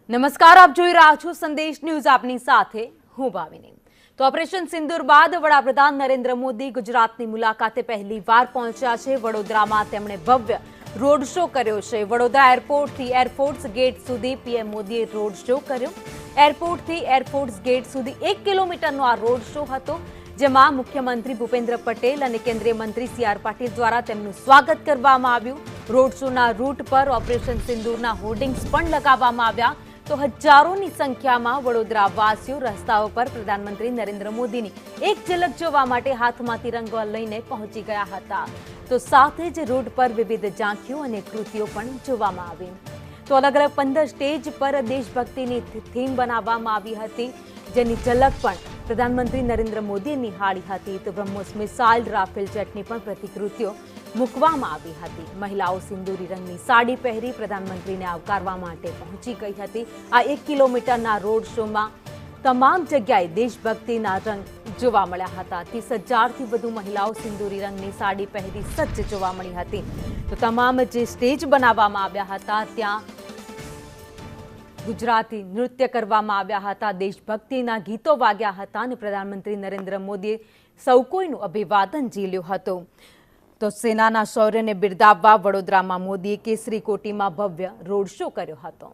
નમસ્કાર, આપ જોઈ રહ્યા છો સંદેશ ન્યૂઝ. આપની સાથે હું ભાવિની. તો ઓપરેશન સિંદૂર બાદ વડાપ્રધાન નરેન્દ્ર મોદી ગુજરાતની મુલાકાતે પહેલીવાર પહોંચ્યા છે. વડોદરામાં તેમણે ભવ્ય રોડ શો કર્યો છે. વડોદરા એરપોર્ટથી એરફોર્સ ગેટ સુધી પીએમ મોદીએ રોડ શો કર્યો. એરપોર્ટથી એરફોર્સ ગેટ સુધી 1 કિલોમીટરનો આ રોડ શો હતો, જેમાં મુખ્યમંત્રી ભૂપેન્દ્ર પટેલ અને કેન્દ્રીય મંત્રી સી.આર. પાટીલ દ્વારા તેમનું સ્વાગત કરવામાં આવ્યું. રોડ શોના રૂટ પર ઓપરેશન સિંદૂરના હોર્ડિંગ્સ પણ લગાવવામાં આવ્યા. તો હજારોની સંખ્યામાં વડોદરાવાસીઓ રસ્તાઓ પર પ્રધાનમંત્રી નરેન્દ્ર મોદીની એક ઝલક જોવા માટે હાથમાં તિરંગો લઈને પહોંચી ગયા હતા. તો સાથે જ રોડ પર વિવિધ ઝાંખીઓ અને કૃતિઓ પણ જોવામાં આવી. તો અલગ અલગ 15 સ્ટેજ પર દેશભક્તિની થીમ બનાવવામાં આવી હતી, જેની ઝલક પણ પ્રધાનમંત્રી નરેન્દ્ર મોદીએ નિહાળી હતી. તો બ્રહ્મોસ મિસાઇલ, રાફેલ જેટની પણ પ્રતિકૃતિઓ મૂકવામાં આવી હતી. મહિલાઓ સિંદૂરી રંગની સાડી પહેરી પ્રધાનમંત્રીને આવકારવા માટે પહોંચી ગઈ હતી. આ 1 કિલોમીટરના રોડ શોમાં તમામ જગ્યાએ દેશભક્તિના રંગ જોવા મળ્યા હતા. 30,000થી વધુ મહિલાઓ સિંદૂરી રંગની સાડી પહેરી સજ્જ જોવા મળી હતી. તો તમામ જે સ્ટેજ બનાવવામાં આવ્યા હતા ત્યાં ગુજરાતી નૃત્ય કરવામાં આવ્યા હતા, દેશભક્તિના ગીતો વાગ્યા હતા અને પ્રધાનમંત્રી નરેન્દ્ર મોદીએ સૌ કોઈનું અભિવાદન ઝીલ્યું હતું. તો સેનાના શૌર્યને બિરદાવવા વડોદરામાં મોદીએ કેસરી કોટીમાં ભવ્ય રોડ શો કર્યો હતો.